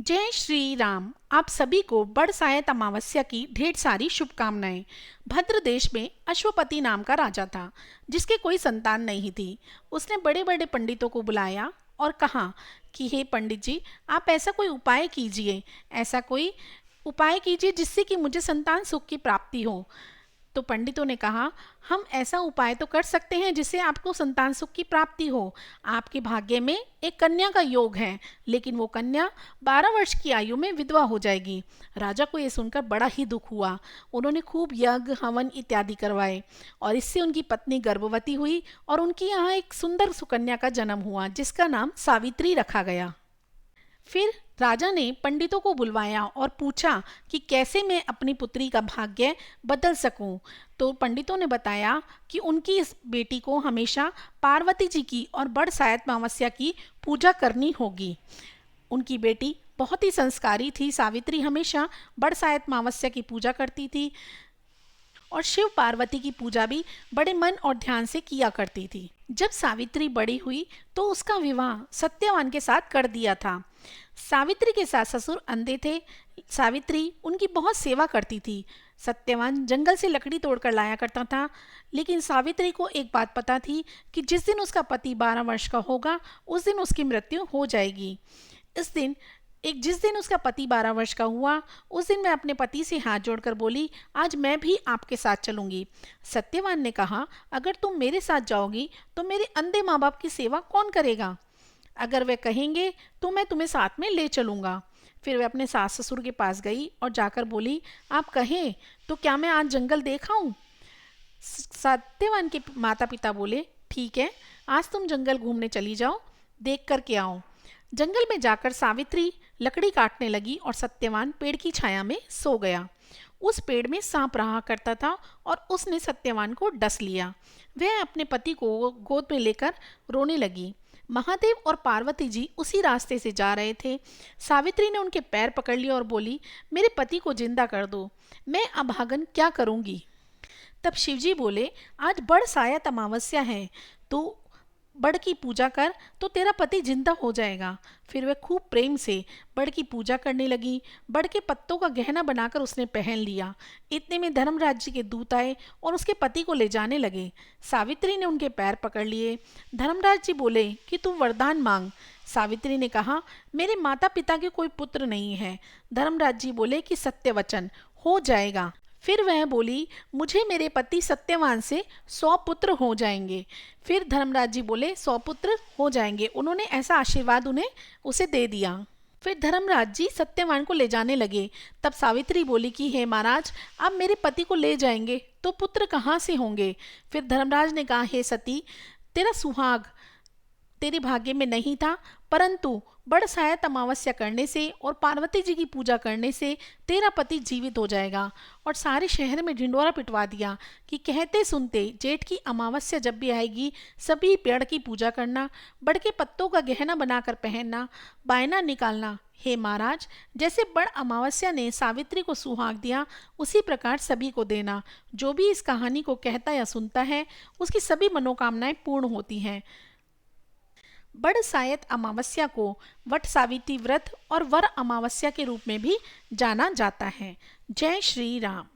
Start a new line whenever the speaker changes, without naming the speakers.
जय श्री राम। आप सभी को बड़सायत अमावस्या की ढेर सारी शुभकामनाएं। भद्र देश में अश्वपति नाम का राजा था जिसके कोई संतान नहीं थी। उसने बड़े बड़े पंडितों को बुलाया और कहा कि हे पंडित जी, आप ऐसा कोई उपाय कीजिए, ऐसा कोई उपाय कीजिए जिससे कि मुझे संतान सुख की प्राप्ति हो। तो पंडितों ने कहा, हम ऐसा उपाय तो कर सकते हैं जिससे आपको संतान सुख की प्राप्ति हो। आपके भाग्य में एक कन्या का योग है, लेकिन वो कन्या 12 वर्ष की आयु में विधवा हो जाएगी। राजा को ये सुनकर बड़ा ही दुख हुआ। उन्होंने खूब यज्ञ हवन इत्यादि करवाए और इससे उनकी पत्नी गर्भवती हुई और उनकी यहाँ एक सुंदर सुकन्या का जन्म हुआ जिसका नाम सावित्री रखा गया। फिर राजा ने पंडितों को बुलवाया और पूछा कि कैसे मैं अपनी पुत्री का भाग्य बदल सकूं। तो पंडितों ने बताया कि उनकी इस बेटी को हमेशा पार्वती जी की और बड़सायत अमावस्या की पूजा करनी होगी। उनकी बेटी बहुत ही संस्कारी थी। सावित्री हमेशा बड़सायत अमावस्या की पूजा करती थी और शिव पार्वती की पूजा भी बड़े मन और ध्यान से किया करती थी। जब सावित्री बड़ी हुई तो उसका विवाह सत्यवान के साथ कर दिया था। सावित्री के सास ससुर अंधे थे। सावित्री उनकी बहुत सेवा करती थी। सत्यवान जंगल से लकड़ी तोड़कर लाया करता था, लेकिन सावित्री को एक बात पता थी कि जिस दिन उसका पति 12 वर्ष का होगा उस दिन उसकी मृत्यु हो जाएगी। जिस दिन उसका पति 12 वर्ष का हुआ उस दिन मैं अपने पति से हाथ जोड़कर बोली, आज मैं भी आपके साथ चलूंगी। सत्यवान ने कहा, अगर तुम मेरे साथ जाओगी तो मेरे अंधे माँ बाप की सेवा कौन करेगा? अगर वे कहेंगे तो मैं तुम्हें साथ में ले चलूंगा। फिर वे अपने सास ससुर के पास गई और जाकर बोली, आप कहें तो क्या मैं आज जंगल देख आऊं? सत्यवान के माता पिता बोले, ठीक है, आज तुम जंगल घूमने चली जाओ, देख कर के आओ। जंगल में जाकर सावित्री लकड़ी काटने लगी और सत्यवान पेड़ की छाया में सो गया। उस पेड़ में सांप रहा करता था और उसने सत्यवान को डस लिया। वह अपने पति को गोद में लेकर रोने लगी। महादेव और पार्वती जी उसी रास्ते से जा रहे थे। सावित्री ने उनके पैर पकड़ लिए और बोली, मेरे पति को जिंदा कर दो, मैं अभागन क्या करूंगी? तब शिवजी बोले, आज बड़सायत अमावस्या है, तो बड़ की पूजा कर तो तेरा पति जिंदा हो जाएगा। फिर वह खूब प्रेम से बड़ की पूजा करने लगी। बड़ के पत्तों का गहना बनाकर उसने पहन लिया। इतने में धर्मराज जी के दूत आए और उसके पति को ले जाने लगे। सावित्री ने उनके पैर पकड़ लिए। धर्मराज जी बोले कि तू वरदान मांग। सावित्री ने कहा, मेरे माता पिता के कोई पुत्र नहीं है। धर्मराज जी बोले कि सत्य वचन हो जाएगा। फिर वह बोली, मुझे मेरे पति सत्यवान से 100 पुत्र हो जाएंगे। फिर धर्मराज जी बोले 100 पुत्र हो जाएंगे। उन्होंने ऐसा आशीर्वाद उसे दे दिया। फिर धर्मराज जी सत्यवान को ले जाने लगे। तब सावित्री बोली कि हे महाराज, आप मेरे पति को ले जाएंगे तो पुत्र कहाँ से होंगे? फिर धर्मराज ने कहा, हे सती, तेरा सुहाग तेरे भाग्य में नहीं था, परंतु बड़सायत अमावस्या करने से और पार्वती जी की पूजा करने से तेरा पति जीवित हो जाएगा। और सारे शहर में ढिंडोरा पिटवा दिया कि कहते सुनते जेठ की अमावस्या जब भी आएगी सभी पेड़ की पूजा करना, बड़ के पत्तों का गहना बनाकर पहनना, बायना निकालना। हे महाराज, जैसे बड़ अमावस्या ने सावित्री को सुहाग दिया उसी प्रकार सभी को देना। जो भी इस कहानी को कहता या सुनता है उसकी सभी मनोकामनाएं पूर्ण होती हैं। बड़सायत अमावस्या को वट सावित्री व्रत और वर अमावस्या के रूप में भी जाना जाता है। जय श्री राम।